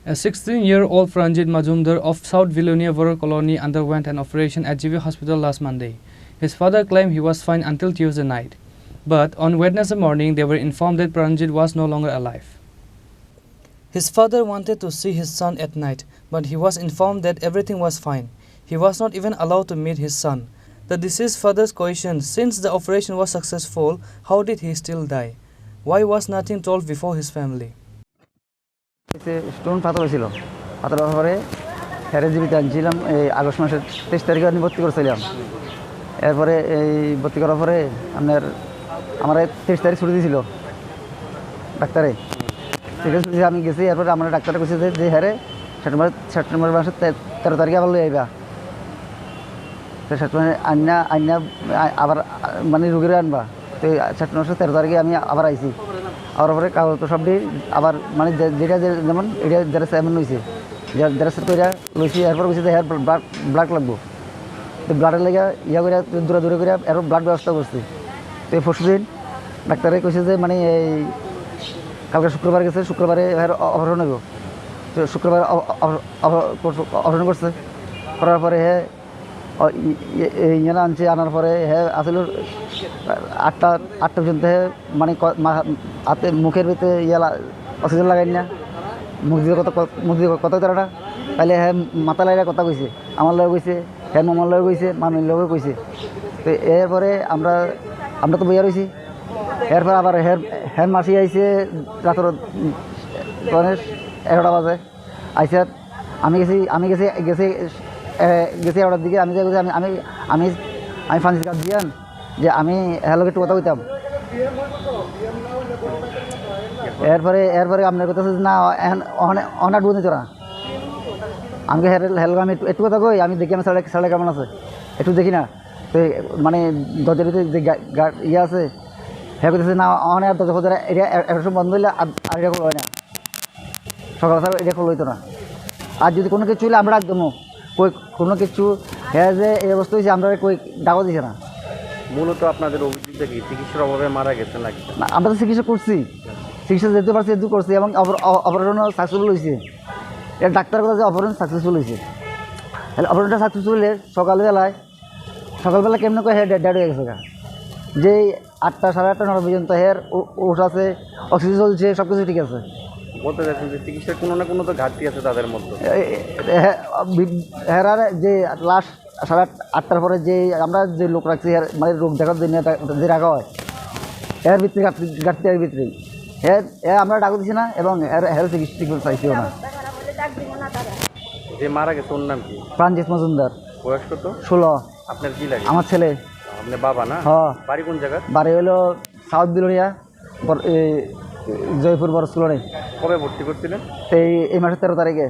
A 16-year-old Pranjit Majumder of South Vilonia Borough Colony underwent an operation at GB Hospital last Monday. His father claimed he was fine until Tuesday night. But on Wednesday morning, they were informed that Pranjit was no longer alive. His father wanted to see his son at night, but he was informed that everything was fine. He was not even allowed to meet his son. The deceased father's question, since the operation was successful, how did he still die? Why was nothing told before his family? Stone পাথর হয়েছিল পাথর হওয়ার পরে জীবিত আনছিলাম এই August মাসের 23 তারিখে আমি ভর্তি করেছিলাম। এরপরে এই ভর্তি করার পরে আপনার আমার 23 তারিখ ছুটি দিয়েছিল ডাক্তারে। ঠিক আছে, আমি গেছি। এরপরে আমার ডাক্তারে কইছে যে হ্যাঁ সেপ্টেম্বর মাসের 13 তারিখে আবার লই আইবা। তো সেপ্টেম্বর আন্না আবার মানে রোগীরা আনবা। তো সেপ্টেম্বর মাসের 13 তারিখে আমি আবার আইছি। আর পরে কাগজ তো সবটি আবার মানে যেটা যেমন এটা জেরক্স এমন হয়েছে জেরক্স করে লইছি। এরপর বলছি যে ব্লাড লাগবো। তো ব্লাডের লেগে ইয়া করে দূরে করে এরপর ব্লাড ব্যবস্থা করছি। তো এই পরশু দিন ডাক্তারে কইছে যে মানে এই কালকে শুক্রবার গেছে, শুক্রবারে অপারেশন হইব। তো শুক্রবার অপারেশন করছে। করার পরে হ্যাঁ ইয়ে আনছে। আনার পরে হ্যাঁ আসলে আটটা পর্যন্ত মানে হাতে মুখের ভিতরে অক্সিজেন লাগাই না। মুখ দিয়ে কত তারাটা তাহলে হ্যাঁ মাথা লাগাই কথা কইছে, আমার লগে কইছে, হ্যাঁ মামার লগে কইছে, মামির লগে কইছে। তো এরপরে আমরা তো বইয়া রয়েছি। এরপর আবার হ্যাঁ মাসি আইসে রাতের 11টা বাজে আইসে। আমি গেছি 11টার দিকে। আমি আমি ফান্সি কাজ দিয়ান যে আমি হ্যালোকে একটু কথা কইতাম। এরপরে আপনার কথা না অনেক বুঝতে তোরা আমাকে হ্যালো আমি একটু কথা কই, আমি দেখি আমি সাড়ে কেমন আছে একটু দেখি না। তো মানে দরজার ভিতরে যে ইয়ে আছে হ্যাঁ করতেছে না অনেক দরজা এটা একটা সময় বন্ধ হইলে আর এটা খোলা হয় না। সকাল এটা খোলা হইতো না। আর যদি কোনো কিছু হইলে আমরা একদম কই কোনো কিছু হ্যাঁ যে এই অবস্থা হয়েছে আমরা কই ডাকও দিছে না। মূলত আপনাদের অভিযোগটা কি চিকিৎসার অভাবে মারা গেছে নাকি? না, আমরা তো চিকিৎসা করছি, চিকিৎসা যেতে পারছি যেহেতু করছি এবং অপারেশনও সাকসেসফুল হয়েছে। এটা ডাক্তার কথা যে অপারেশন সাকসেসফুল হয়েছে। তাহলে অপারেশনটা সাকসেসফুল হলে সকালবেলা কেমন করে হ্যাঁ ডেড হয়ে গেছে। যে 8টা সাড়ে 8টা 9টা পর্যন্ত হের ওষ আছে, অক্সিজেন চলছে, সব কিছু ঠিক আছে। বলতে চাইছেন যে চিকিৎসার কোনো না কোনো তো ঘাটতি আছে তাদের মধ্যে। হেরার যে লাস্ট সাড়ে 8টার পরে যে আমরা যে লোক রাখছি মানে রোগ দেখার জন্য যে রাখা হয় এর ভিতরে ঘাটতি এর ভিতরেই আমরা ডাক দিচ্ছি না এবং হেলথ চিকিৎসা চাইছিও না। যে মারা গেছে ওর নাম কি? প্রাঞ্জিত মজুমদার। বয়স কত? 16। আপনার কি লাগে? আমার ছেলে। আপনার বাবা না? হ্যাঁ। বাড়ি কোন জায়গা? বাড়ি হলো সাউথ বিলোনিয়া জয়পুর বড় স্কুলে। কবে ভর্তি করছিলেন? এই মাসের 13 তারিখে।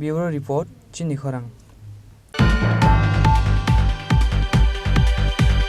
Bureau Report, Chini Khorang.